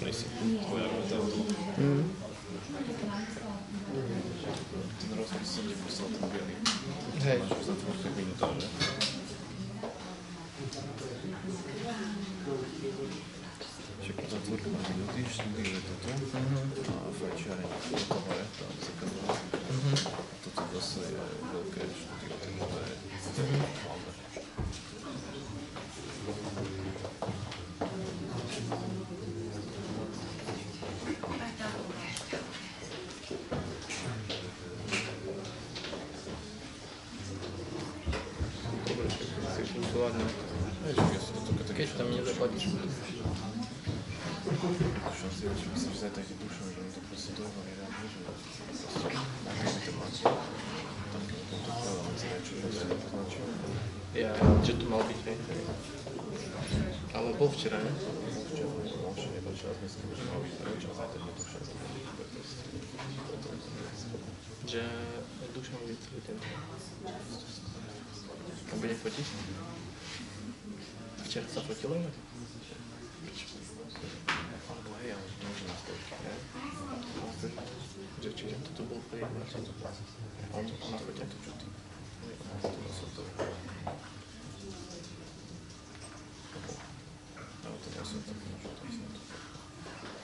Pozri si, tvoja argumentátu. Ten rozpis som neposlal ten bielý. Hej. Máš už za 25 minút, že? Však zatvorku na minúty, štúdiu je toto. A fajčiarenie toto hore, tam zakadlo. Toto zase je veľké štúdiu, takže to je malé. Keď tam nezaplatíš. Dušan si myslím, že zajtra ide Dušan, že on to proste dohovorí rád, že proste máš informáciu. Tam keď to vkladám, čo sa nepoznačil. Ja, čo tu mal byť, hej? Ale bol včera, ne? Bol včera, nebol včera, dneska už mal byť prečo, zajtra ide Dušan za mňa. Že Dušan bude celý ten. A bude fotiť? Včera sa fotilo inak? Alebo hej, ale môže na stovky, ne? Že čiže toto bol prijímač. On nafotia to čo ty? To som to. Ale to ja som tak možno tam som to.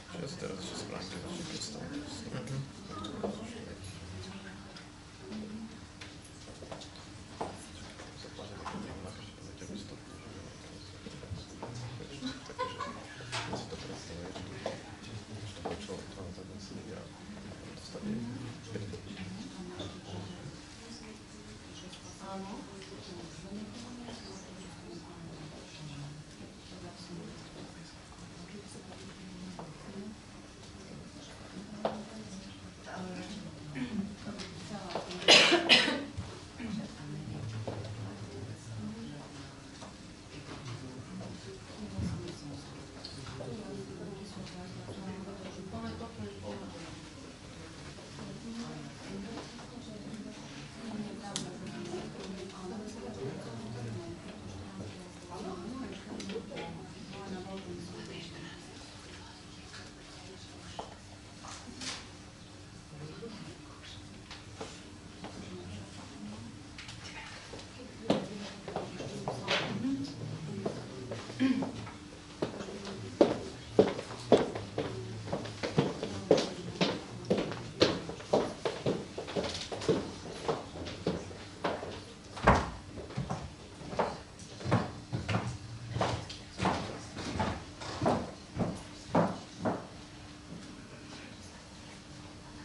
Že ja si teraz ešte spravím, že ešte predstavím.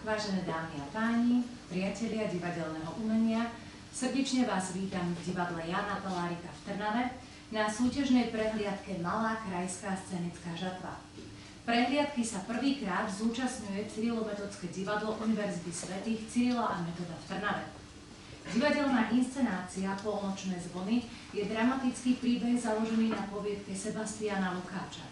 Vážené dámy a páni, priatelia divadelného umenia, srdečne vás vítam v divadle Jána Palárika v Trnave na súťažnej prehliadke Malá krajská scenická žatva. Prehliadky sa prvýkrát zúčastňuje Cyrilometodské divadlo Univerzity svätých Cyrila a Metoda v Trnave. Divadelná inscenácia Polnočné zvony je dramatický príbeh založený na poviedke Sebastiana Lukáča.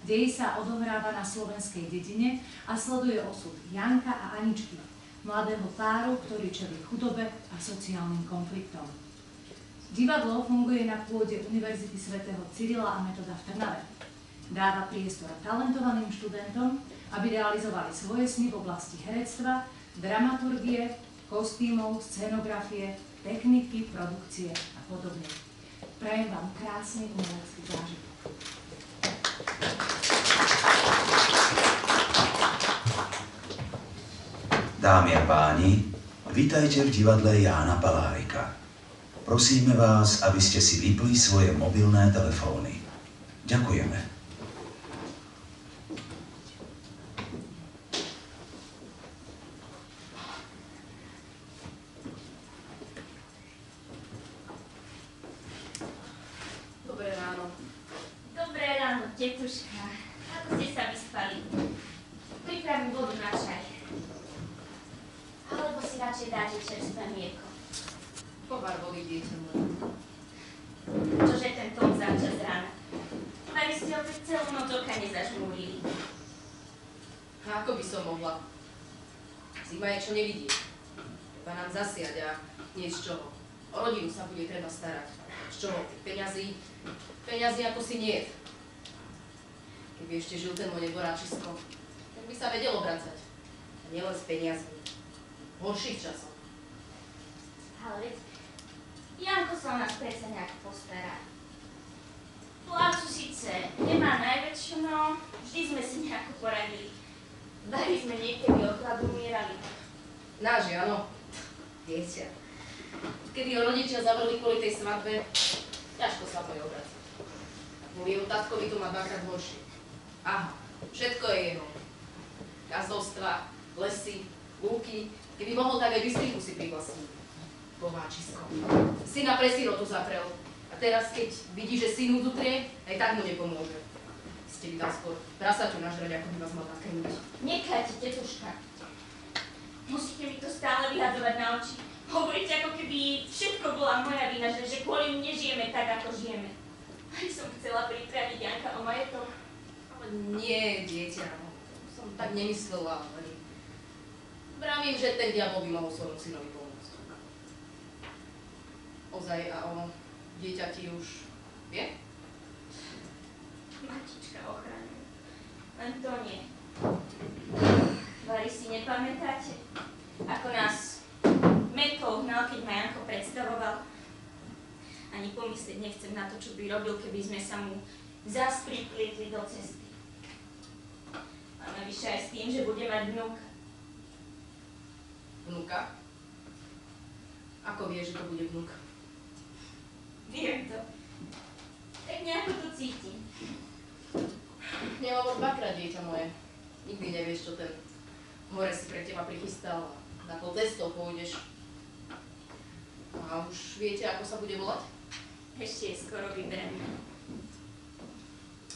Dej sa odohráva na slovenskej dedine a sleduje osud Janka a Aničky, mladého páru, ktorý čelí chudobe a sociálnym konfliktom. Divadlo funguje na pôde Univerzity svätého Cyrila a Metoda v Trnave. Dáva priestor talentovaným študentom, aby realizovali svoje sny v oblasti herectva, dramaturgie, kostýmov, scenografie, techniky, produkcie a podobne. Prajem vám krásny umelecký zážitok. Dámy a páni, vítajte v divadle Jána Palárika. Prosíme vás, aby ste si vypli svoje mobilné telefóny. Ďakujeme. Dobré ráno. Dobré ráno, tetuška. Ako ste sa vyspali? Pripravím vodu na čaj. Alebo si radšej dáte čerstvé mlieko. Povar vody, dieťa moje. Čože ten tón začas rána? Mali ste opäť celú noc oka nezažmúrili. A ako by som mohla? Zima je čo nevidí. Treba nám zasiať a nie z čoho. O rodinu sa bude treba starať. Z čoho? Peňazí? Peňazí ako si nie. Keby ešte žil ten môj neboráčisko, tak by sa vedel obracať. A nielen s peniazmi. Horších časov. Ale veď, Janko sa o nás predsa nejak postará. Plácu síce nemá najväčšiu, no vždy sme si nejako poradili. Dali sme niekedy od hladu umierali. Náš Jano, dieťa. Kedy ho rodičia zavrli kvôli tej svadbe, ťažko sa po ňu obracať. Kvôli jeho tatkovi to má dvakrát horšie. Aha, všetko je jeho. Gazdovstva, lesy, lúky, keby mohol, tak aj Bystriku si privlastnil. Boháčisko. Syna pre sirotu zaprel. A teraz, keď vidí, že syn udutrie, aj tak mu nepomôže. Ste vydal skôr prasaťu nažrať, ako by vás mal nakrmiť. Nechajte, tetuška. Musíte mi to stále vyhadzovať na oči. Hovoríte, ako keby všetko bola moja vina, že kvôli mne žijeme tak, ako žijeme. Aj som chcela pripraviť Janka o majetok. Ale nie, dieťa. Som tak nemyslela. Vravím, že ten diabol by mohol svojmu synovi pomôcť. Ozaj, a o dieťati už vie? Matička ochraňuje. Len to nie. Vari si nepamätáte, ako nás metkou hnal, keď ma Janko predstavoval? Ani pomyslieť nechcem na to, čo by robil, keby sme sa mu zas priplietli do cesty. A navyše aj s tým, že bude mať vnúk. Vnúka? Ako vie, že to bude vnúk? Viem to. Tak nejako to cítim. Nemalo dvakrát, dieťa moje. Nikdy nevieš, čo ten hore si pre teba prichystal. Na pol cestou pôjdeš. A už viete, ako sa bude volať? Ešte je skoro vybereme.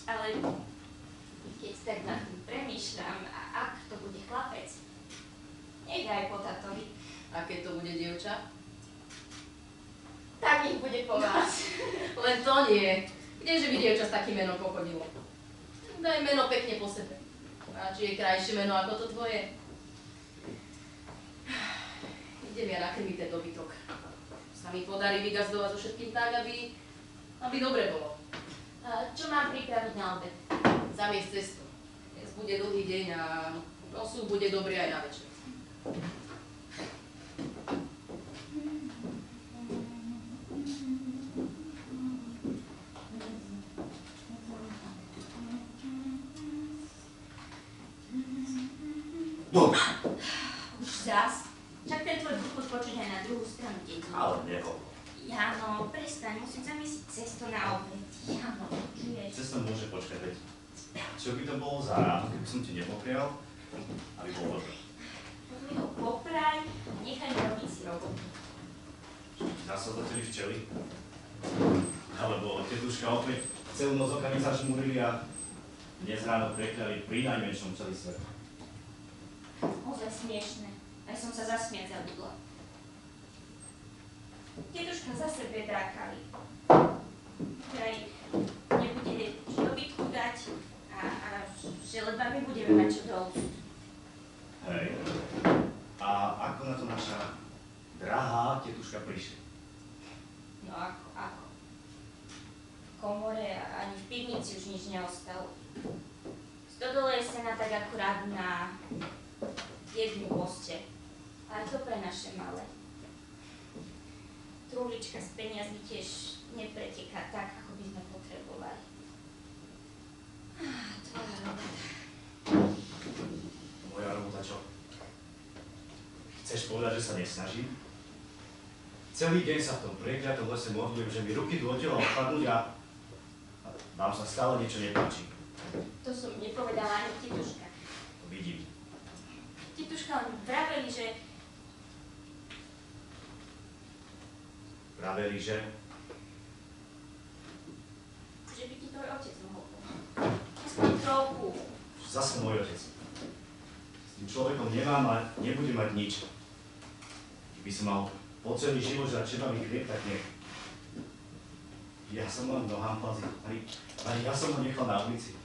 Ale keď tak nad tým premýšľam, a ak to bude chlapec, nech aj po tatovi. A keď to bude dievča? Tak nech bude po vás. Len to nie. Kdeže by dievča s takým menom pochodilo? Daj meno pekne po sebe. A či je krajšie meno ako to tvoje? Idem ja nakrmiť ten dobytok. Sa mi podarí vygazdovať so všetkým tak, aby dobre bolo. A čo mám pripraviť na obed? Zamiesť cestu. Dnes bude dlhý deň a osud bude dobrý aj na večer. Dobre. Už zas? Však ten tvoj duch počuť aj na druhú stranu, deťo. Ale nebolo. Jano, prestaň, musím zamiesiť cesto na obed. Jano, počuješ? Cesto môže počkať, veď čo by to bolo za ráno, keby som ti nepoprial, aby bol dobre. Poďme ho popraj a nechaj mi robiť si robotu. Zás sa zleteli včely. Alebo tetuška opäť celú noc okami zažmúrili a dnes ráno prekľali pri najmenšom celý svet. Ozaj smiešne. Aj som sa zasmiať zabudla. Tetuška zase bedrákali. Vraj nebude čo dobytku dať a že ledva my budeme mať čo do úst. Hej. A ako na to naša drahá tetuška prišla? No ako? V komore ani v pivnici už nič neostalo. Stodole je sena tak akurát na jednu poste. Ale to pre naše malé. Trúlička s peniazmi tiež nepreteká tak, ako by sme potrebovali. Tvoja robota. Moja robota čo? Chceš povedať, že sa nesnažím? Celý deň sa v tom prekľatom lese modlím, že mi ruky dôtelo odpadnúť a vám sa stále niečo nepáči. To som nepovedala ani tetuška. To vidím. Tetuška len vraveli, že Vraveli, že by ti tvoj otec mohol pomôcť. Aspoň trochu. zase môj otec. S tým človekom nemám a nebudem mať nič. Keby som mal po celý život žať čebavý chlieb, tak nie. Ja som len nohám plazil, ani ja som ho nechal na ulici.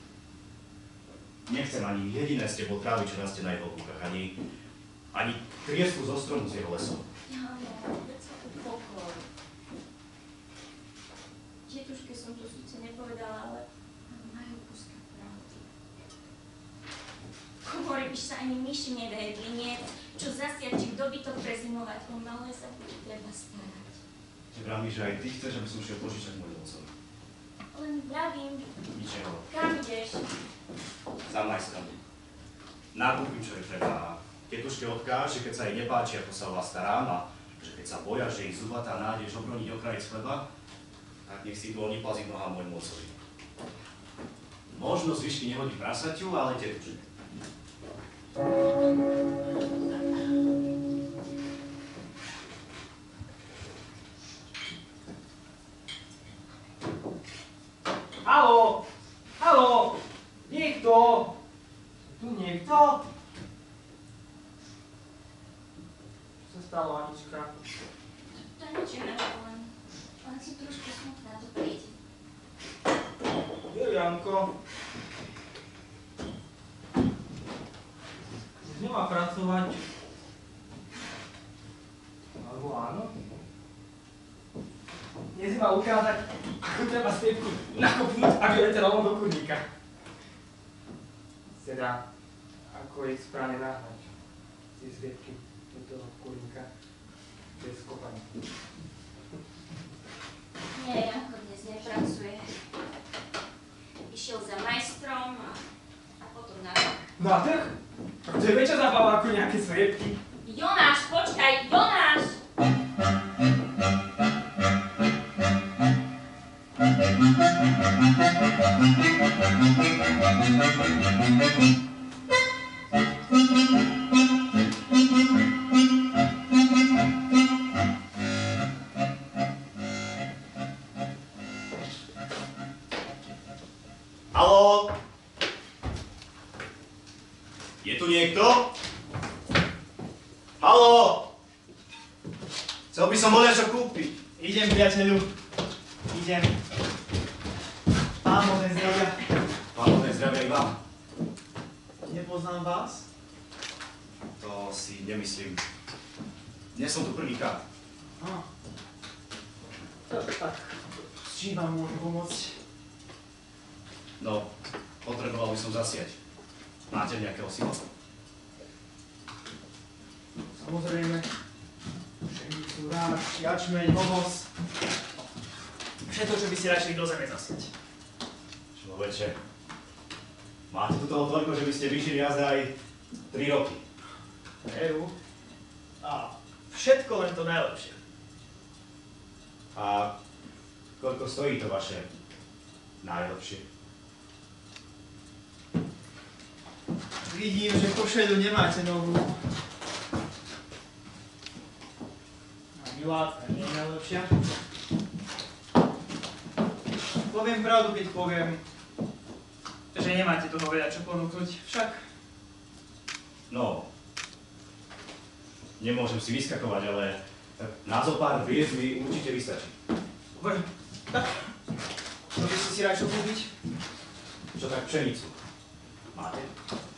Nechcem ani jediné z tebou trávy, čo rastie na jeho lúkach, ani triesku zo stromu z jeho lesov. Jano, veď sa upokoj. Tetuške som to síce nepovedala, ale majú kúska pravdy. Totiž sa ani myši nevedli, nie čo zasiať, či dobytok prezimovať, o malé sa bude treba starať. Ty vravíš, že aj ty chceš, aby som šiel požičať môj otcovi. Len vravím, Nič nehovor. kam ideš? Za majstrom. Nakúpim, čo je treba. Tetuške odkáž, že keď sa jej nepáči, ako sa o vás starám a že keď sa boja, že ich zubatá nájdeš obroniť okraj z chleba, tak nech si dôlni plazí noha môjmu otcovi. Možno zvyšky nehodí prasaťu, ale tetuške. Haló! Haló! Niekto! Tu niekto? Čo sa stalo, Anička? To je nič iné, len si trošku smutná, to príde. Janko. Už nemá pracovať. Alebo áno? Dnes má ukázať, ako treba sliepku nakopnúť, aby letel rovno do kurníka. Teda, ako ich správne nahnať. Tie sliepky do toho kurníka. Bez kopania. Nie, Janko dnes nepracuje. Išiel za majstrom a potom na trh. Na trh? Tak to je väčšia zábava ako nejaké sliepky. Jonáš, počkaj, Jonáš! Haló? Je tu niekto? Haló? Chcel by som voľa čo kúpiť. Idem, priateľu. Idem. Pán Bože zdravia. Pán Bože zdravia i vám. Nepoznám vás? To si nemyslím. Dnes som tu prvýkrát. Tak. S čím vám môžem pomôcť? No, potreboval by som zasiať. Máte nejakého syna? Samozrejme. Pšenicu, ráž, jačmeň, ovos. Všetko, čo by ste radšej do zeme zasiať. Človeče, máte tu toho toľko, že by ste vyšli jazda aj 3 roky. Veru. A všetko len to najlepšie. A koľko stojí to vaše najlepšie? Vidím, že košeľu nemáte novú. A milátka nie je najlepšia. Poviem pravdu, keď poviem, že nemáte toho veľa čo ponúknuť. Však No, nemôžem si vyskakovať, ale na zo pár hviezd mi určite vystačí. tak, to by ste si radšej kúpiť? Čo tak pšenicu? Máte?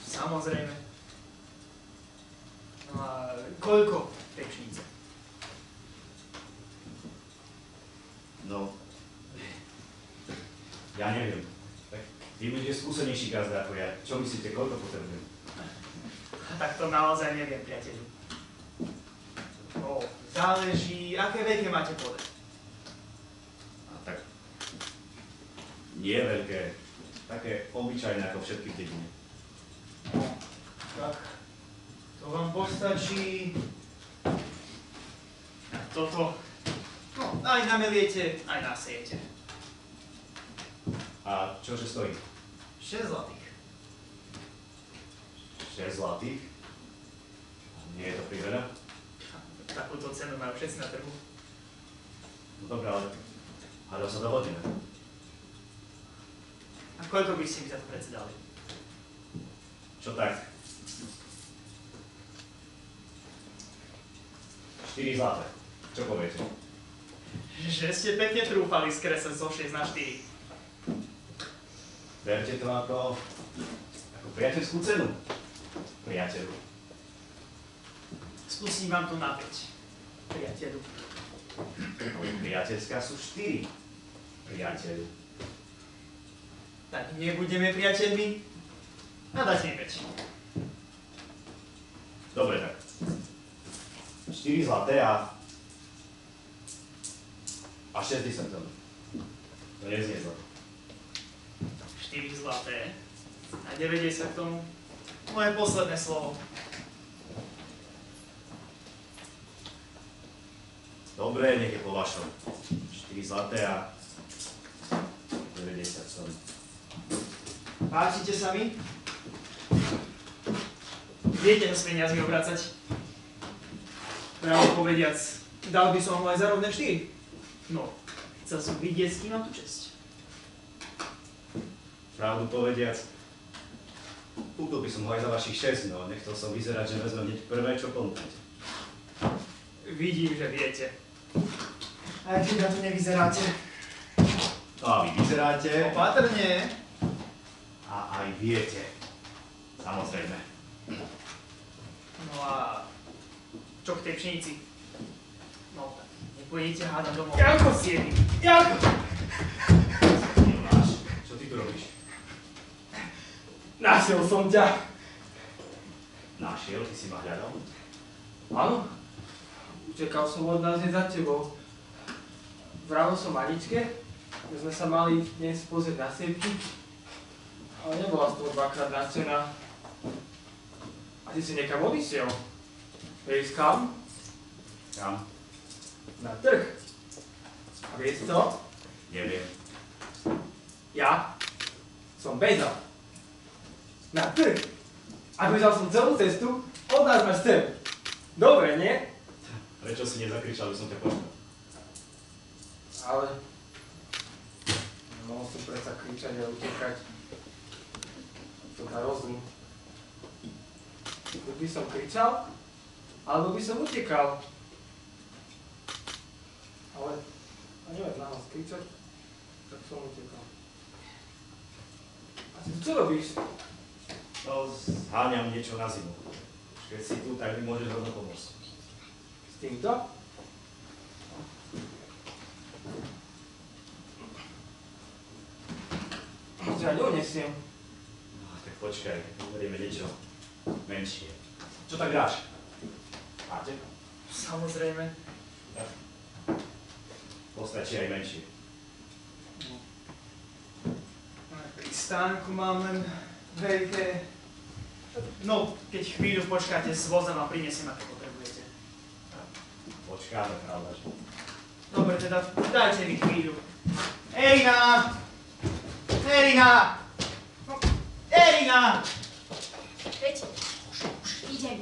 Samozrejme. No a koľko tej pšenice? No, ja neviem. Tak vy budete skúsenejší gazda ako ja. Čo myslíte, koľko potrebujem? Tak to naozaj neviem, priateľu. No, záleží, aké veľké máte pole. A tak nie veľké, také obyčajné ako všetky v dedine. Tak, to vám postačí. Toto. No, aj nameliete, aj nasejete. A čože stojí? 6 zlatých. 6 zlatých? Nie je to priveľa? Takúto cenu majú všetci na trhu. No dobré, ale hádam sa dohodneme. A koľko by ste mi za to predsa dali? Čo tak? 4 zlaté. Čo poviete? Že ste pekne trúfali skresať zo 6 na 4. Berte to ako priateľskú cenu. Priateľu. Spustím vám to na 5. Priateľu. Priateľská sú 4. Priateľu. Tak nebudeme priateľmi? A dáte mi 5. Dobre, tak. 4 zlaté a 60 tón. To neznie zle. 4 zlaté a 90 k tomu. Moje posledné slovo. Dobre, nech je po vašom. 4 zlaté a 90 tón. Páčite sa mi? Viete sa s peniazmi obracať? Pravdu povediac, dal by som ho aj za rovné 4. No, chcel som vidieť, s kým mám tu česť. Pravdu povediac, kúpil by som ho aj za vašich 6, no nechcel som vyzerať, že vezmem hneď prvé, čo ponúknete. Vidím, že viete. Aj keď na to nevyzeráte. No a vy vyzeráte Opatrne. a aj viete. Samozrejme. No a čo k tej pšenici? No tak, nepôjdete hádať domov. Janko! S jedným. Janko! Jonáš, čo ty tu robíš? Našiel som ťa. Našiel? Ty si ma hľadal? Áno. Utekal som od nás za tebou. Vravil som Aničke, že sme sa mali dnes pozrieť na siepky, ale nebola z toho dvakrát nadšená. A ty si niekam odišiel. Vieš kam? Kam? Na trh. A vieš co? Neviem. Ja som bežal. Na trh. A bežal som celú cestu od nás až sem. Dobre, nie? Prečo si nezakričal, aby som ťa počul? Ale... Mohol som predsa kričať a utekať. To dá rozum. Buď by som kričal, alebo by som utekal. Ale... A neviem nahlas kričať, tak som utekal. A ty čo robíš? No, zháňam niečo na zimu. Keď si tu, tak mi môžeš rovno pomôcť. S týmto? Ja neunesiem. No, tak počkaj, berieme niečo menšie. Čo tak dáš? Máte? Samozrejme. Postačí aj menšie. Pri stánku mám len veľké... No, keď chvíľu počkáte, s vozom a prinesiem, aké potrebujete. Počkáme, pravda, že? Dobre, teda dajte mi chvíľu. Erina! Erina! Erina! Veď, už idem.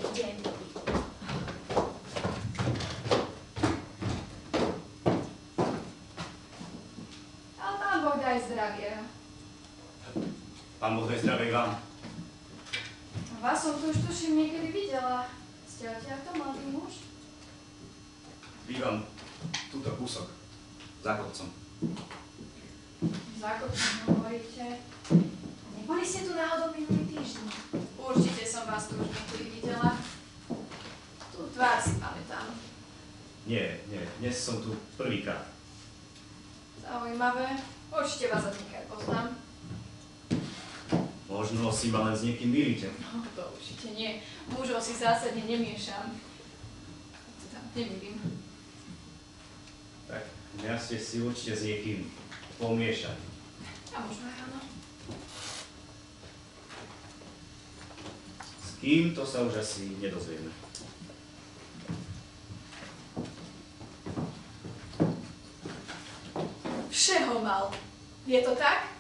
Ale Pán Boh daj zdravie. Pán Boh daj zdravie vám. Vás som tu už tuším niekedy videla. Ste odtiaľto, mladý muž? Bývam túto kúsok. Za kopcom. Za kopcom hovoríte. Neboli ste tu náhodou minulý týždeň? Určite som vás tu už niekedy videla. Tú tvár si pamätám. Nie, dnes som tu prvýkrát. Zaujímavé. Určite vás od nikaj poznám. Možno si ma len s niekým mýlite. No, to určite nie. Mužov si zásadne nemiešam. Teda, nemýlim. Tak, mňa ste si určite s niekým pomiešali. A možno aj áno. S kým, to sa už asi nedozvieme. Všeho mal. Je to tak?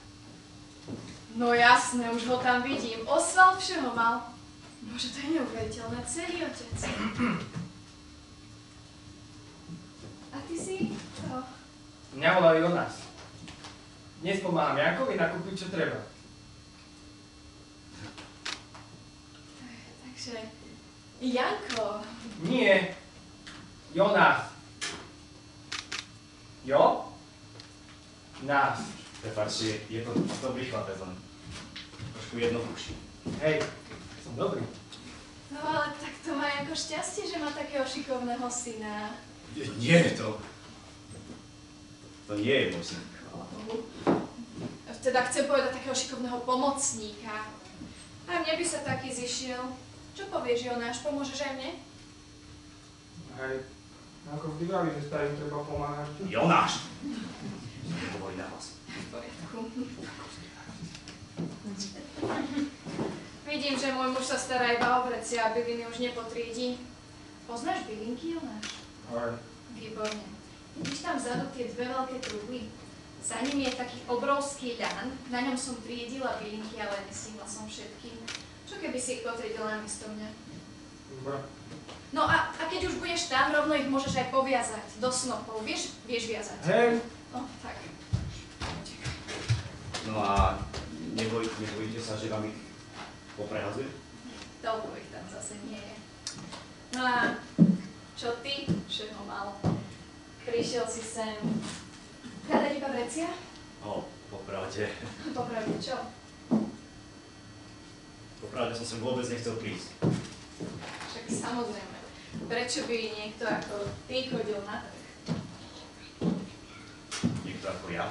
No jasné, už ho tam vidím. Osvald všeho mal. Bože, to je neuveriteľné. Celý otec. A ty si? To. Mňa volajú Jonás. Dnes pomáham Jankovi nakúpiť, čo treba. Takže... Janko. Nie. Jonás. Jo? Nás. Prepáčte, je to dobrý chlapec, len trošku jednoduchší. Hej, som dobrý. No ale tak to má Janko šťastie, že má takého šikovného syna. Nie, to nie je môj syn. Teda chcem povedať takého šikovného pomocníka. A mne by sa taký zišiel. Čo povieš, Jonáš? Pomôžeš aj mne? Hej, ako vždy vraví, že starým treba pomáhať. Jonáš! Nehovorí na hlas. V poriadku. Vidím, že môj muž sa stará iba o vreci a byliny už nepotriedí. Poznáš bylinky, Jonáš? Hej. Výborne. Vidíš tam vzadu tie dve veľké truhly? Za nimi je taký obrovský ľan, na ňom som triedila bylinky, ale nesíhla som všetkým. Čo keby si ich potriedila namiesto mňa? Dobre. No a keď už budeš tam, rovno ich môžeš aj poviazať do snopov. Vieš viazať? Hej. No, tak. No a nebojíte sa, že vám ich poprehadzuje? Toľko ich tam zase nie je. No a čo ty, všeho mal? Prišiel si sem hľadať iba vrecia? No, popravde. Popravde čo? Popravde som sem vôbec nechcel prísť. Však samozrejme. Prečo by niekto ako ty chodil na trh? Niekto ako ja?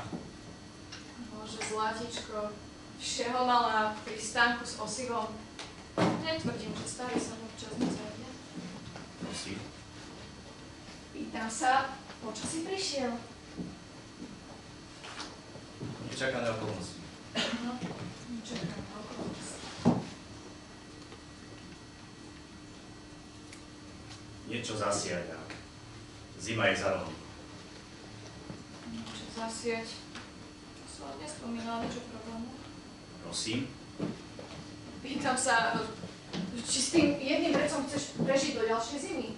Bože, zlatičko, všeho mala pri stánku s osivom. Netvrdím, že starý som občas nezajde. Prosím. Pýtam sa, po čo si prišiel? Nečakané okolnosti. No, nečakané okolnosti. Niečo zasiať a zima je za rohom. Niečo zasieť. To som nespomínala niečo problému. Prosím. Pýtam sa, či s tým jedným vrecom chceš prežiť do ďalšej zimy?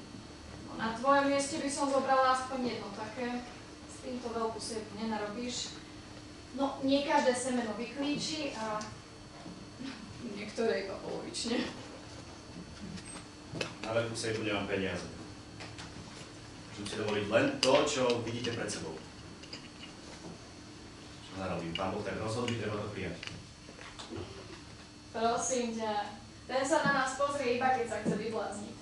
No, na tvojom mieste by som zobrala aspoň jedno také. S týmto veľkú siepu nenarobíš. No, nie každé semeno vyklíči a niektoré iba polovične. Na veľkú sejbu nemám peniaze. Môžem si dovoliť len to, čo vidíte pred sebou. Čo narobím? Pán Boh tak rozhodli, treba to prijať. Prosím ťa, ten sa na nás pozrie iba, keď sa chce vyblázniť.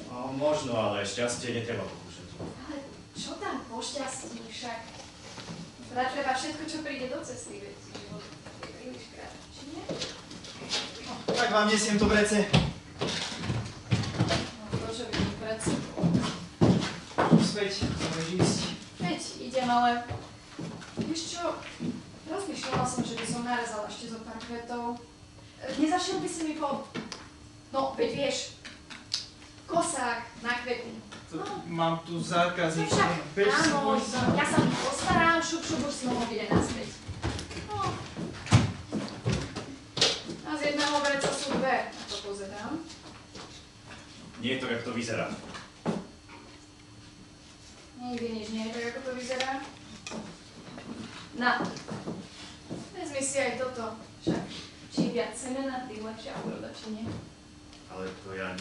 No, možno, ale šťastie netreba pokúšať. Ale čo tam po šťastí však? Treba všetko, čo príde do cesty, veď život je príliš krátky, či nie? No, tak vám nesiem to vrece. No to, čo vidím pred sebou. Späť, môžeš ísť. Veď idem, ale vieš čo, rozmýšľala som, že by som narezala ešte zo pár kvetov. Nezašiel by si mi po... No, veď vieš, kosák na kvety. Mám tu zákazník. No však, Bež si áno, poď sa. ja sa postarám, šup, už si mohol byť aj naspäť. No. A z jedného vreca sú dve, na to pozerám. Nie je to, jak to vyzerá. Nikdy nič nie je tak, ako to vyzerá. Na. Vezmi si aj toto. Však, čím viac semena, tým lepšia úroda, či nie? Ale to ja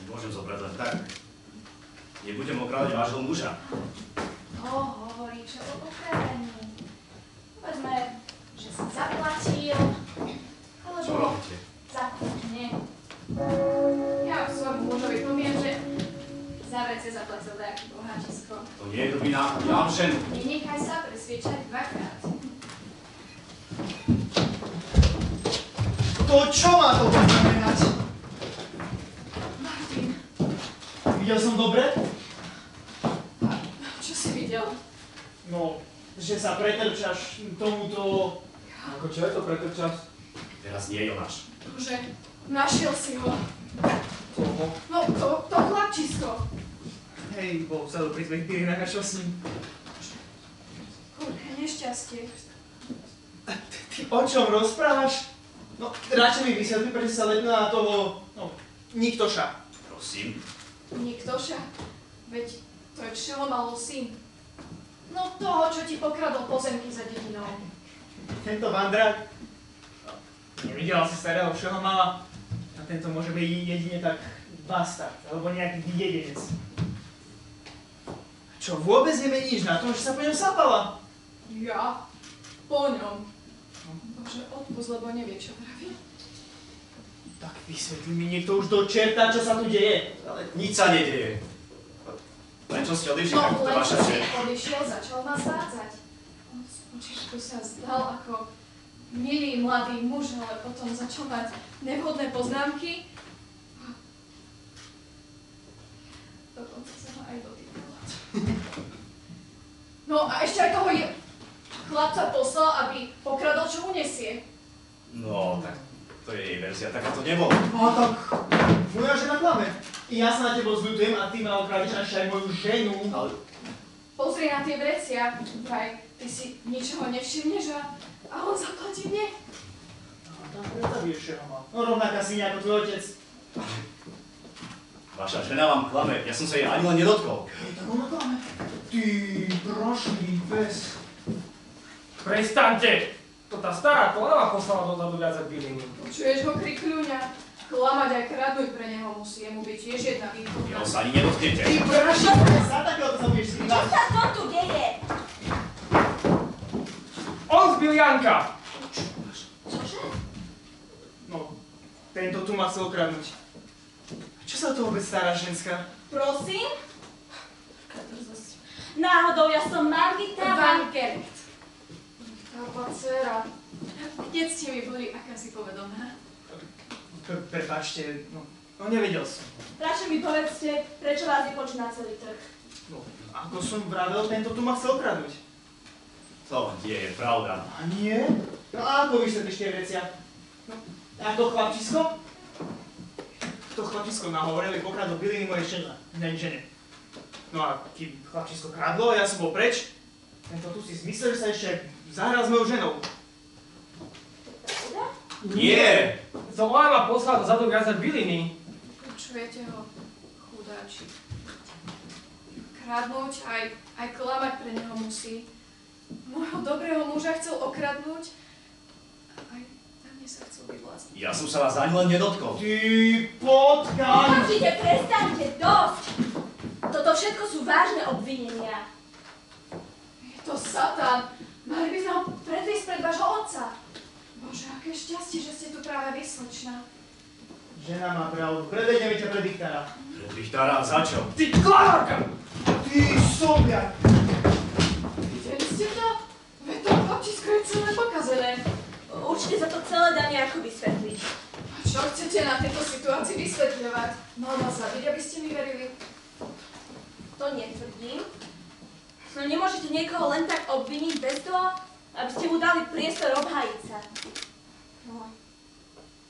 nemôžem zobrať len tak. Nebudem okráľať vášho muža. Hovorí, čo o okrádaní. Povedzme, že si zaplatil, Čo alebo robíte? nie. Ja svojmu mužovi poviem, že za vrece zaplatil nejaký boháčisko. To nie je dobrý nápad, ja mám ženu. Nenechaj sa presviečať dvakrát. To čo má to znamenať? Martin, Videl som dobre? čo si videl? No, že sa pretrčaš tomuto... Ako čo je to pretrčaš? Teraz nie, Jonáš. Bože, našiel si ho. Koho? No, to chlapčisko. Hej, bol vzadu pri tvojich bylinách a čo s ním? Kurka, nešťastie. Ty o čom rozprávaš? No, radšej mi vysvetli, prečo sa letná na toho... No, Niktoša. Prosím. Niktoša? Veď to je Všehomalo syn. No toho, čo ti pokradol pozemky za dedinou. Tento vandrák... Nevidela si starého Všehomala? A tento môže byť jedine tak bastard, alebo nejaký jedenec. Čo, vôbec nemeníš na tom, že sa po ňom sapala? Ja? Po ňom? Bože, odpust, lebo nevie, čo praví. Tak vysvetlí mi niekto už do čerta, čo sa tu deje. Ale nič sa nedieje. Prečo ste odišli, tak to len vaša čo si žena. odišiel, začal ma zvádzať. On spočiatku sa zdal ako milý mladý muž, ale potom začal mať nevhodné poznámky. Dokonca sa ho aj dotýkala. No a ešte aj toho chlapca poslal, aby pokradol, čo unesie. No, tak to je jej verzia, taká to nebolo. No tak, moja žena klame. Ja sa na tebo zľutujem a ty ma okradeš aj moju ženu. Ale Pozri na tie vrecia, vraj, ty si ničoho nevšimneš a on zaplatí mne. No tak predstavíš, že ho mal. No rovnaká si ako tvoj otec. vaša žena vám klame, ja som sa jej ani len nedotkol. Tak ona klame. Ty prašný pes. Prestaňte! To tá stará klava poslala dozadu viac byliny. Počuješ ho krik kľúňa? Klamať aj kradnúť pre neho musí jemu byť tiež jedna východná. Jeho sa ani nedotknete. Ty prašný pes, za takéhoto sa budeš Čo skrývať. sa to tu deje? On zbil Janka! Čože? No, tento tu ma chcel okradnúť. Čo sa to vôbec stará ženská? Prosím? Náhodou, ja som Margita Van Gert. Tápa dcera. Keď ste mi boli, aká si povedomá? Prepáčte, no nevedel som. Radšej mi povedzte, prečo vás nepočí na celý trh. No, ako som vravel, tento tu ma chcel okradnúť. To nie je pravda. A nie? No a ako vysvetlíš tie vrecia? No, a to chlapčisko? To chlapčisko nahovorili, pokradlo byliny mojej žene. No a kým chlapčisko kradlo, ja som bol preč. Tento tu si zmyslel, že sa ešte zahral s mojou ženou. Nie! To ona ma poslala dozadu viac byliny. Počujete ho, chudáčik. Kradnúť, aj klamať pre neho musí. Môjho dobrého muža chcel okradnúť, aj na mne sa chcel vyvlázniť. Ja som sa vás ani len nedotkol. Ty potkaň! Určite, prestaňte, dosť! Toto všetko sú vážne obvinenia. Je to satán. Mali by sme ho predviesť pred vášho otca. Bože, aké šťastie, že ste tu práve vy, slečna. Žena má pravdu, prevedeme ťa pred diktára. Pred Richtára za čo? Ty klamárka! Ty sobiak! Videli ste to? Veď to chlapčisko je celé pokazené. Určite sa to celé dá nejako vysvetliť. A čo chcete na tejto situácii vysvetľovať? Mal vás zabiť, aby ste mi verili? To netvrdím. No nemôžete niekoho len tak obviniť bez toho, aby ste mu dali priestor obhájiť sa. No.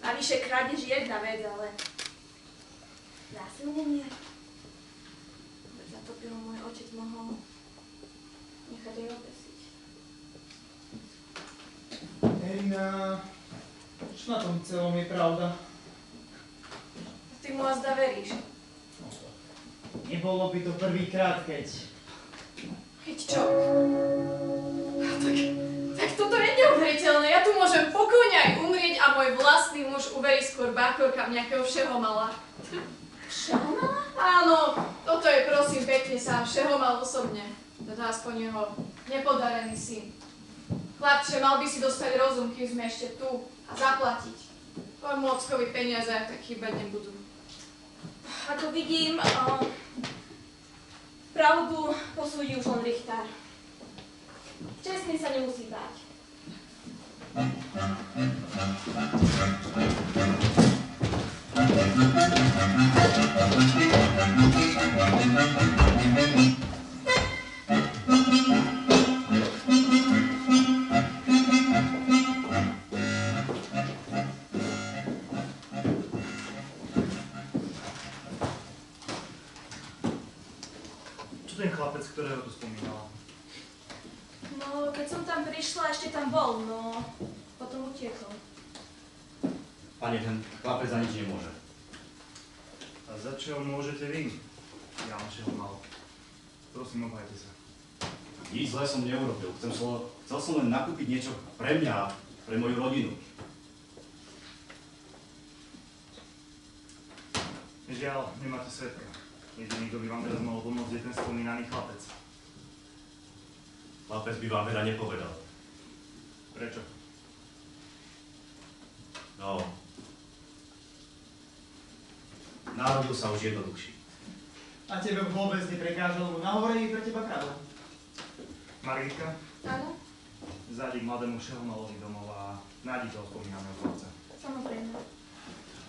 Navyše krádež je jedna vec, ale násilnenie. Veď za to by ho môj otec mohol nechať aj obesiť. Erina, čo na tom celom je pravda? Ty mu azda veríš. Nebolo by to prvýkrát, keď... Keď čo? Tak toto je neuveriteľné. Ja tu môžem pokojne aj umrieť a môj vlastný muž uverí skôr báchorkám nejakého všehomala. Všehomala? Áno, toto je prosím pekne sám všehomal osobne. Teda aspoň jeho nepodarený syn. Chlapče, mal by si dostať rozum, kým sme ešte tu a zaplatiť. Tvojmu ockovi peniaze tak chýbať nebudú. Ako vidím, pravdu posúdi už len Richtár. Čestný sa nemusí báť. Čo ten chlapec, ktorého tu spomínala? No, keď som tam prišla, ešte tam bol, no potom utiekol. Pane, ten chlapec za nič nemôže. A za čo môžete vy? Ja mám všeho mal. Prosím, obhajte sa. Nič zlé som neurobil. Chcel som len nakúpiť niečo pre mňa a pre moju rodinu. Žiaľ, nemáte svedka. Jediný, kto by vám teraz mohol pomôcť, je ten spomínaný chlapec. Chlapec by vám veľa nepovedal. Prečo? No. Narodil sa už jednoduchší. A tebe vôbec neprekážal mu nahovorení pre teba kradol. Margitka, Áno? zájdi k mladému všehomalovi domov a Nájdi toho spomínaného chlapca. Samozrejme.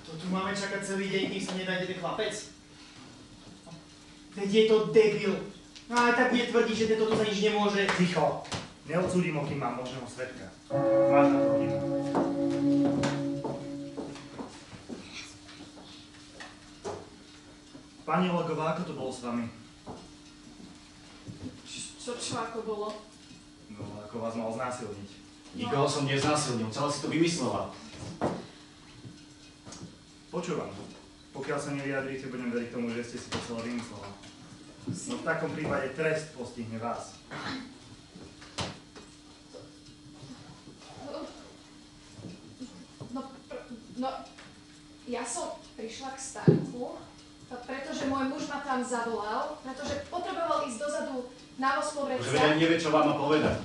To tu máme čakať celý deň, kým sa nenájde ten chlapec? Veď je to debil. No aj tak bude tvrdiť, že tento tu za nič nemôže. Ticho! Neodsúdim ho, kým mám možného svedka. Máš na to hodinu. Pani Olegová, ako to bolo s vami? Čo ako bolo? No, ako vás mal znásilniť. Nikoho som neznásilnil, celé si to vymyslela. Počúvam. Pokiaľ sa nevyjadríte, budem veriť tomu, že ste si to celé vymyslela. No v takom prípade trest postihne vás. No, ja som prišla k stánku, pretože môj muž ma tam zavolal, pretože potreboval ísť dozadu na voz po Už vedia, nevie, čo vám má povedať.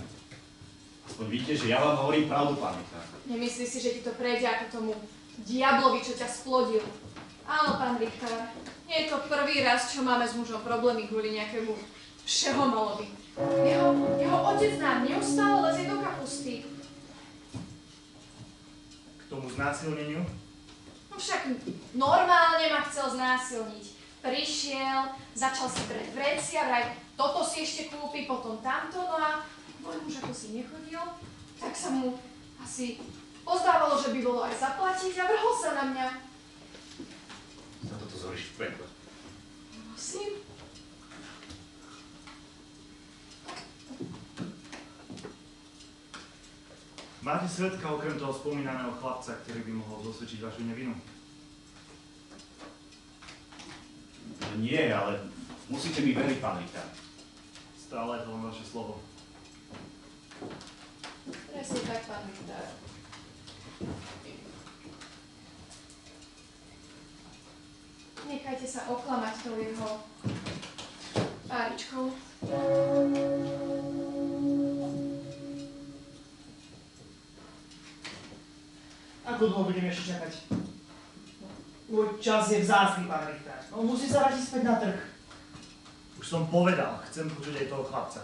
Aspoň vidíte, že ja vám hovorím pravdu, pamätá. Nemyslíš si, že ti to prejde ako tomu diablovi, čo ťa splodil? Áno, pán Richter, nie je to prvý raz, čo máme s mužom problémy kvôli nejakému všehomolovi. Jeho otec nám neustále lezie do kapusty. K tomu znásilneniu? No však normálne ma chcel znásilniť. Prišiel, začal si brať vrecia, vraj toto si ešte kúpi, potom tamto, no a môj muž ako si nechodil, tak sa mu asi pozdávalo, že by bolo aj zaplatiť a vrhol sa na mňa. Za toto zhoríš v pekle. Prosím. Máte svedka okrem toho spomínaného chlapca, ktorý by mohol dosvedčiť vašu nevinu? No nie, ale musíte mi veriť, pán Richter. Stále je to len vaše slovo. Presne tak, pán Richter. Nechajte sa oklamať tou jeho páričkou. Ako dlho budeme ešte čakať? Môj čas je vzácny, pán Richter. On musí sa vrátiť späť na trh. Už som povedal, chcem počuť aj toho chlapca.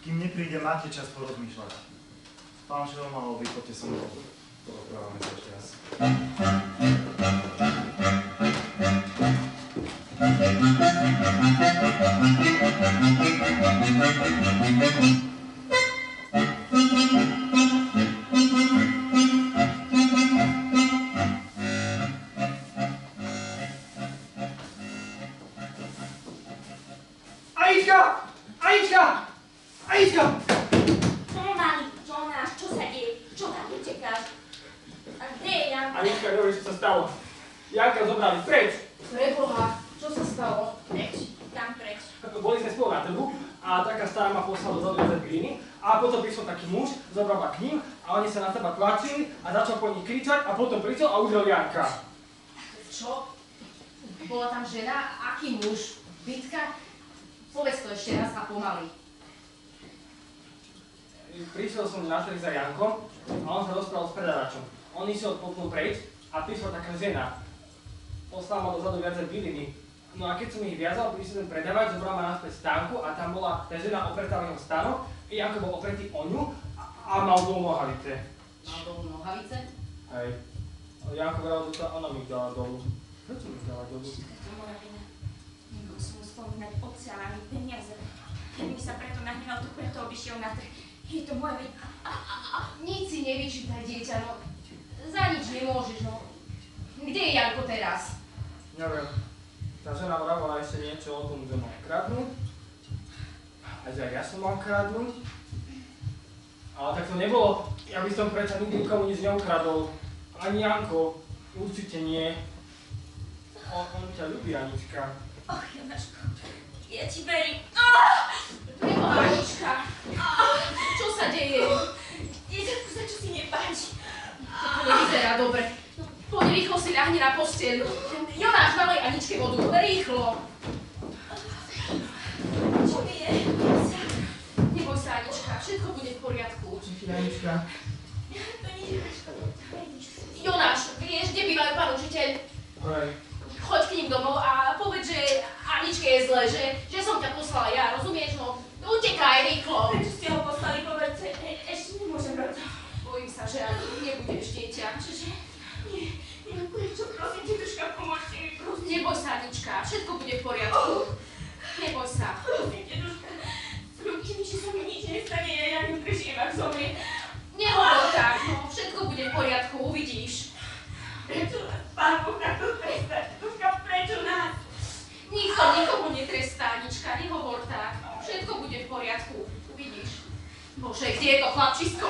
Kým nepríde, máte čas porozmýšľať. Pán Šelmalovi, poďte so mnou. Porozprávame sa ešte raz. Aníčka! Pomaly, Jonáš, čo sa deje? Čo tam utekáš? A kde je Janka? Aníčka, dobre, čo sa stalo. Janka zobrali preč. Preboha, čo sa stalo? Preč, tam preč. Boli sme spolu na trhu a taká stará ma poslala dozadu viacej byliny a potom prišiel taký muž, zobral ma k ním a oni sa na seba tlačili a začal po nich kričať a potom prišiel a udrel Janka. Čo? Bola tam žena? Aký muž? Bitka? Povedz to ešte raz a pomaly. Prišiel som na trh za Jankom a on sa rozprával s predávačom. On išiel popnul preč a prišla taká žena. Poslala ma dozadu viacej byliny. No a keď som ich viazal, prišiel ten predávač, zobral ma naspäť stánku a tam bola tá žena opretá o jeho stánok, Janko bol opretý o ňu a mal dolu nohavice. Mal dolu nohavice? Hej. Janko vravel, že ona mi ich dala dolu. Prečo mi ich dala dolu? To moja vina. Nebol som mu spomínať otca ani peniaze. Keby sa preto nahneval, to preto obišiel na trh. Je to moja vina. Nic si nevyčítaj, dieťa, no. Za nič nemôžeš, no. Kde je Janko teraz? Neviem. Tá žena vravila ešte niečo o tom, že mal kradnúť. A že aj ja som mal kradnúť. Ale tak to nebolo. Ja by som predsa nikdy nikomu nič neukradol. Ani Janko. Určite nie. On ťa ľubí, Anička. Och, Jonáško, ja ti verím. Preboha, Anička. Čo sa deje? Dieťatku sa čo si nepáči. To nevyzerá dobre. Poď rýchlo si ľahni na posteľ. Jonáš, nalej Aničke vodu. Rýchlo. Čo mi je? Neboj sa, Anička. Všetko bude v poriadku. Anička. To nie je Jonáš, vieš, kde bývajú pán učiteľ? Hej. Choď k ním domov a povedz, že Aničke je zle, že som ťa poslala ja, rozumieš? No, utekaj rýchlo. Prečo ste ho poslali, povedz, ešte nemôžem robiť. Bojím sa, že ani nebude Kde je to chlapčisko?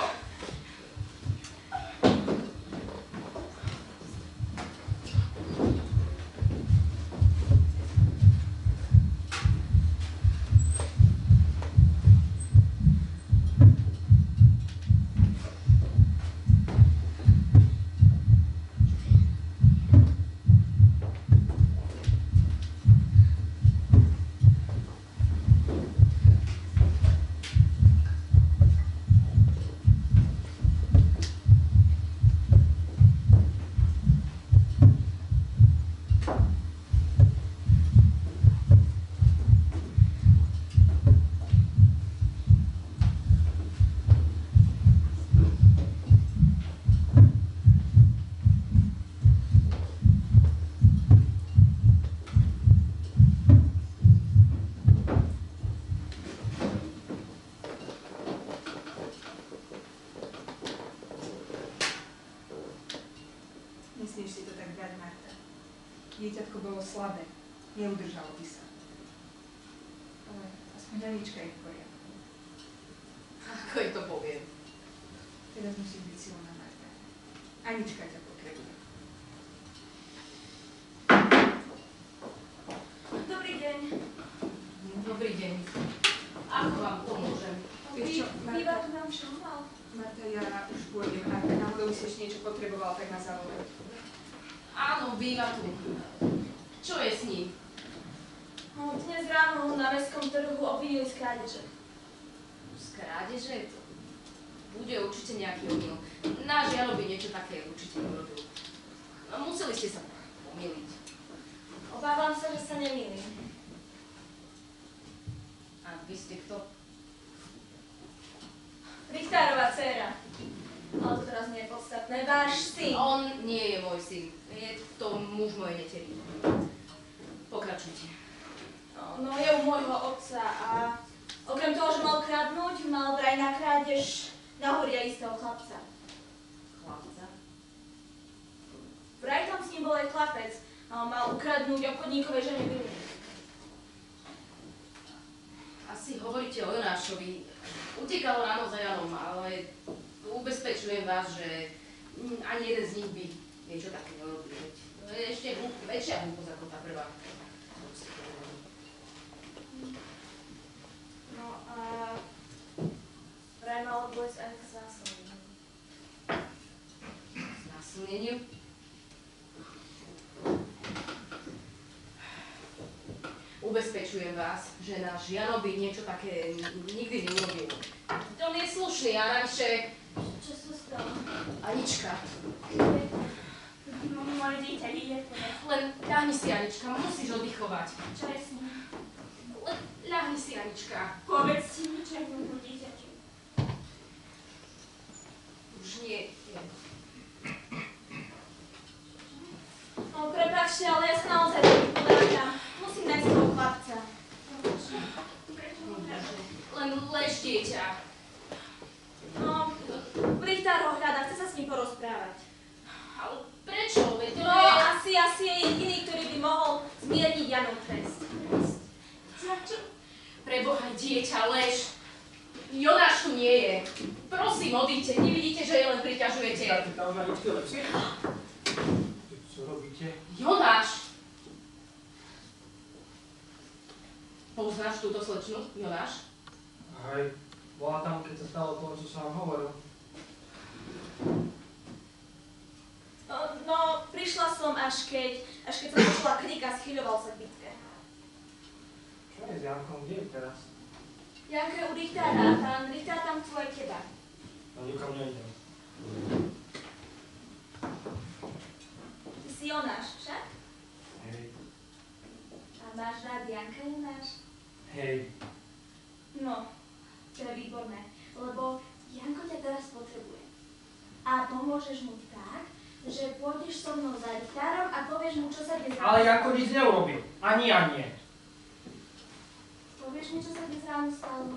Nesmieš si to tak brať, Marta. Dieťatko bolo slabé, neudržalo by sa. Ale aspoň Anička je v poriadku. Ako jej to poviem? Teraz musíš byť silná, Marta. Anička ťa potrebuje. Dobrý deň. Dobrý deň. Ako vám pomôžem? Vieš čo, Býva tu nám všemoval. Marta, ja už pôjdem. Ak náhodou si ešte niečo potreboval, tak ma zavolaj. Áno, býva tu. Čo je s ním? No, dnes ráno na mestskom trhu obvinili z krádeže. Z krádeže? Bude určite nejaký omyl. Náš Jano by niečo také určite urobil. No, museli ste sa pomýliť. Obávam sa, že sa nemýlim. A vy ste kto? Richtárova dcéra. Ale to teraz nie je podstatné. Váš syn. On nie je môj syn. Je to muž mojej neteri. Pokračujte. No, je u môjho otca a okrem toho, že mal kradnúť, mal vraj na krádež nahoria istého chlapca. Chlapca? Vraj tam s ním bol aj chlapec a on mal ukradnúť obchodníkovej žene Billy. Asi hovoríte o Jonášovi. Utekal ráno za Janom, ale ubezpečujem vás, že ani jeden z nich by niečo také nerobil. To je ešte väčšia hlúposť ako tá prvá. No a vraj malo dôjsť aj k znásilneniu. Znásilneniu? Ubezpečujem vás, že náš Jano by niečo také nikdy neurobil. On je slušný a navyše... Čo sa stalo? Anička. Moje dieťa ide po ne. Len ľahni si, Anička, musíš oddychovať. Čo je s ním? Len ľahni si, Anička. Povedzte mi, čo je môjmu dieťaťu. Už nie. No, prepáčte, ale ja sa naozaj veľmi podávam. Musím nájsť toho chlapca. Len lež, dieťa. No, Richtár ho hľadá, chce sa s ním porozprávať. Ale prečo? Veď to No, je... asi je jediný, ktorý by mohol zmierniť Janov trest. Za čo? Preboha, dieťa, lež. Jonáš tu nie je. Prosím, odíďte. Nevidíte, že je len priťažujete. Tá už aj určite lepšie? Čo robíte? Jonáš! Poznáš túto slečnu, Jonáš? Hej, bola tam, keď sa stalo to, čo som vám hovoril. No, prišla som až keď som počula krik a schyľoval sa k bitke. Čo je s Jankom? Kde je teraz? Janko je u Richtára, pán Richtár tam chce aj teba. No nikam nejdem. Ty si Jonáš, však? Hej. A máš rád Janka, Jonáš? Hej. No, to je výborné, lebo Janko ťa teraz potrebuje. A pomôžeš mu tak, že pôjdeš so mnou za Richtárom a povieš mu, čo sa dnes ráno Ale Janko nič neurobil. Ani ja nie. Povieš mi, čo sa dnes ráno stalo.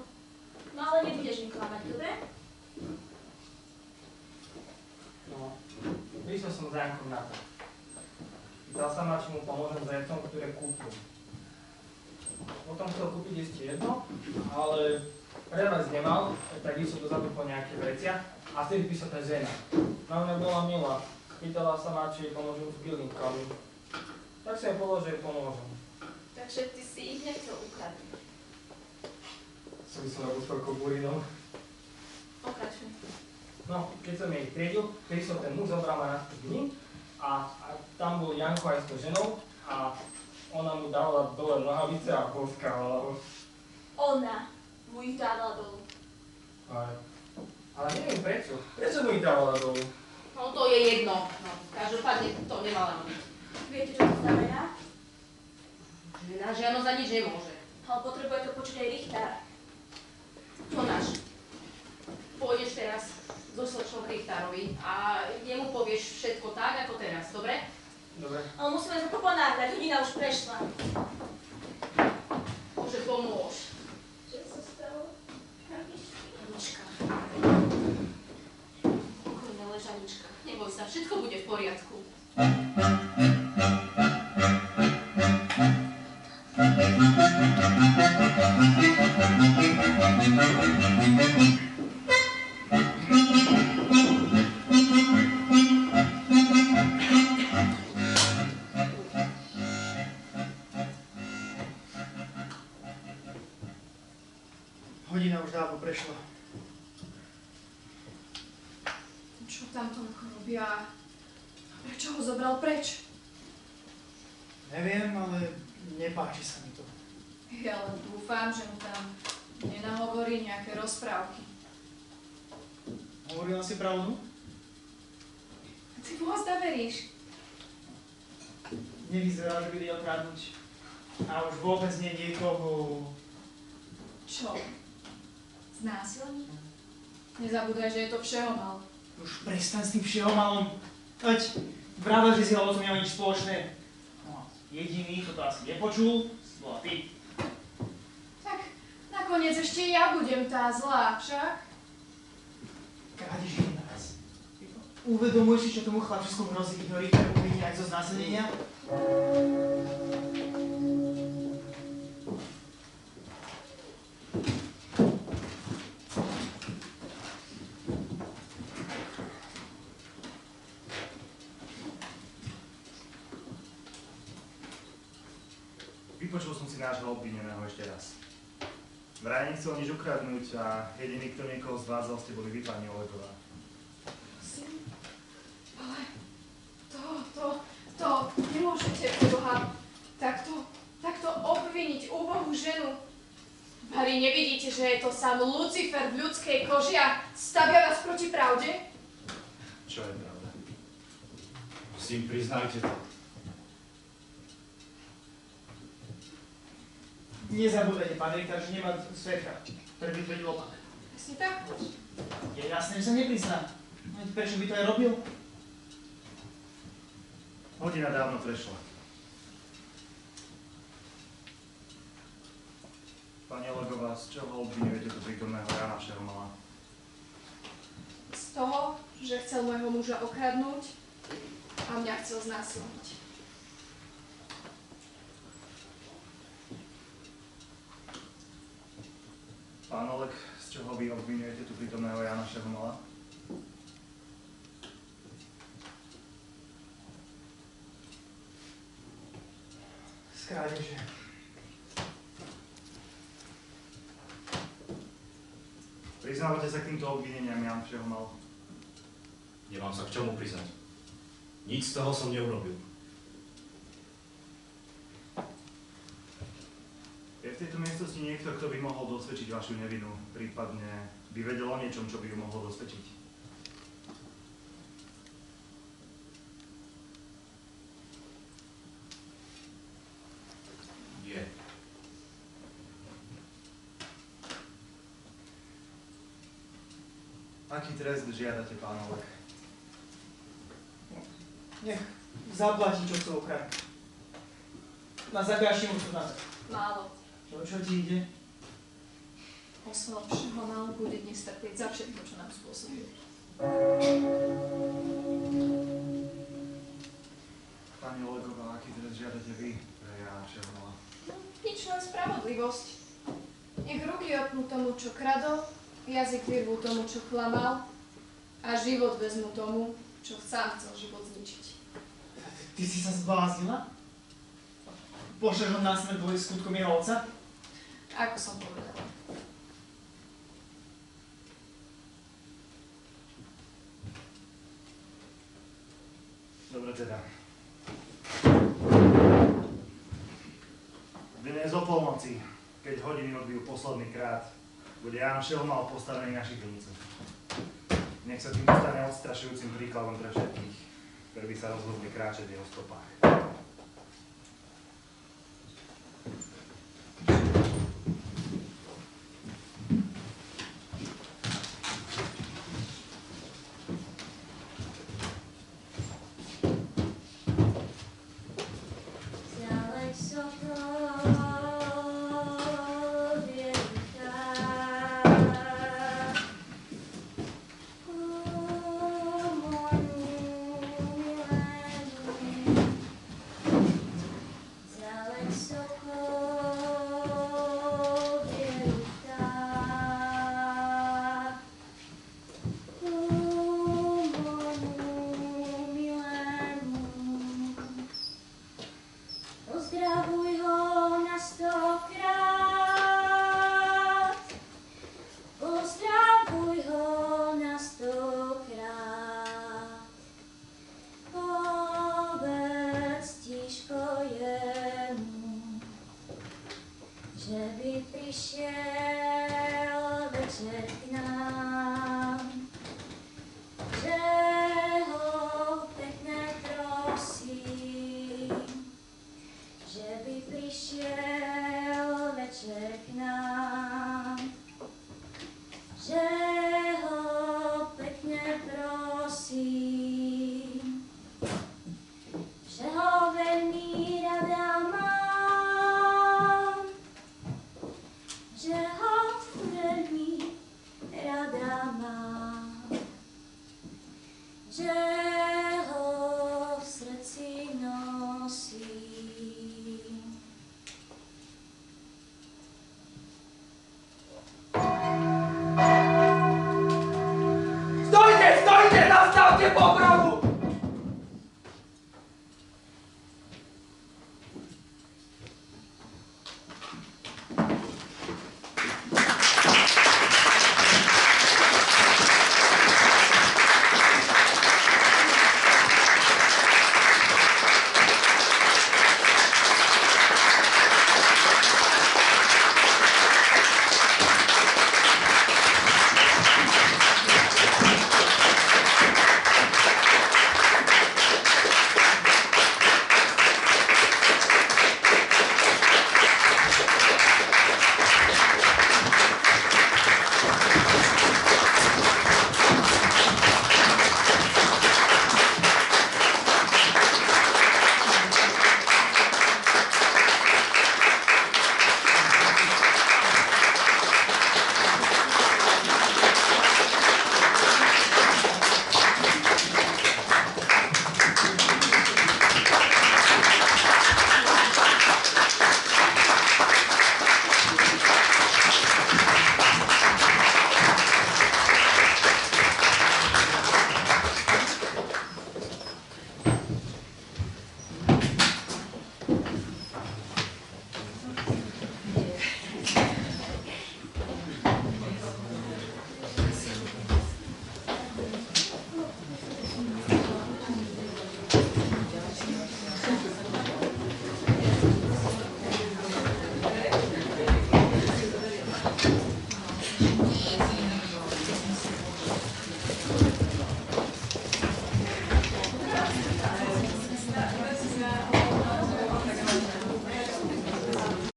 No ale nebudeš mi klamať, dobre? No, prišiel som za Jankom na to. Pýtal sa ma, či mu pomôžem s vecom, ktoré kúpil. Potom chcel kúpiť ešte jedno, ale predávať nemal, tak išiel dozadu po nejaké veciach a vtedy písala tá žena. Na mňa bola milá. Pýtala sa ma, či jej pomôžem s bylinkami. Tak si jej povedal, že jej pomôžem. Takže ty si ich nechcel ukradnúť. Som robil s toľkou burinou. Pokračuj. No, keď som jej triedil, prišiel ten muž, zobral ma na strední a tam bol Janko aj s tou ženou a ona mu dávala dole nohavice a poskávala ho. Ona mu ich dávala dolu. Ale neviem prečo. Prečo mu ich dávala dolu? No to je jedno. No, každopádne to nemala robiť. Viete, čo to znamená? Že áno, za nič nemôže. Ale potrebuje to počuť aj Richtár. Jonáš, pôjdeš teraz so slečnou k Richtárovi a jemu povieš všetko tak, ako teraz, dobre? Dobre. Ale musíme sa poponáhľať, hodina už prešla. Bože, pomôž. Čo sa stalo? Anička. Pokojne lež, Anička. Neboj sa, všetko bude v poriadku. Hodina už dávno prešla. Čo tam toľko robia? Prečo ho zobral preč? Neviem, ale nepáči sa mi to. Ja len dúfam, že mu tam nenahovorí nejaké rozprávky. Hovorila si pravdu? Ty mu ho zda veríš? Nevyzerá, že by vedel kradnúť. A už vôbec nie niekoho... Čo? Znásilní? Nezabúdaj, že je to všehomal. Už prestaň s tým všehomalom. Veď, vravel, že si o tom nemá nič spoločné. No, jediný, kto to asi nepočul, bola ty. Tak nakoniec ešte ja budem tá zlá, však? Krádež je jedna vec. Uvedomuješ si, čo tomu chlapčisku hrozí, ktorý to uviní aj zo znásilnenia? Vypočul som si nášho obvineného ešte raz. Vraj nechcel nič ukradnúť a jediný, kto niekoho zvádzal, ste boli vy, pani Olegová. Prosím, ale to nemôžete, Boha, takto obviniť úbohú ženu. Bari, nevidíte, že je to sám Lucifer v ľudskej koži a stavia vás proti pravde? Čo je pravda? Prosím, priznajte to. Nezabúdajte, pán Richtár, že nemá svedka, ktorý by tvrdil opak. Presne tak. Je jasné, že sa neprizná. Prečo by to aj robil? Hodina dávno prešla. Pani Olegová, z čoho obvinujete tu prítomného Jána Všehomala? Z toho, že chcel môjho muža okradnúť a mňa chcel znásilniť. Pán Oleg, z čoho vy obvinujete tu prítomného Jána Všehomala? Z krádeže. Priznávate sa k týmto obvineniam, Ján Všehomal? Nemám sa k čomu priznať. Nič z toho som neurobil. Je v tejto miestnosti niekto, kto by mohol dosvedčiť vašu nevinu, prípadne by vedel o niečom, čo by ju mohol dosvedčiť? Je. Aký trest žiadate, pán Oleg? Nech zaplatí, čo chce ukradnúť. Na zagáším už to na to. Málo. Čo ti ide? Osval Všehomal bude dnes trpieť za všetko, čo nám spôsobil. Pani Olegová, aký trest žiadate vy pre Jána Všehomala? Nič len spravodlivosť. Nech ruky opnú tomu, čo kradol, jazyk vyrvú tomu, čo klamal a život vezmu tomu, čo sám chcel život zničiť. Ty si sa zbláznila? Pošleš ho na smrť kvôli skutkom jeho otca? Ako som povedala. Dobre teda. Dnes o polnoci, keď hodiny odbijú posledný krát, bude Ján Šelmal postavený na šibenicu. Nech sa tým stane odstrašujúcim príkladom pre všetkých, ktorí by sa rozhodli kráčať v jeho stopách. Že by prišiel večer k nám.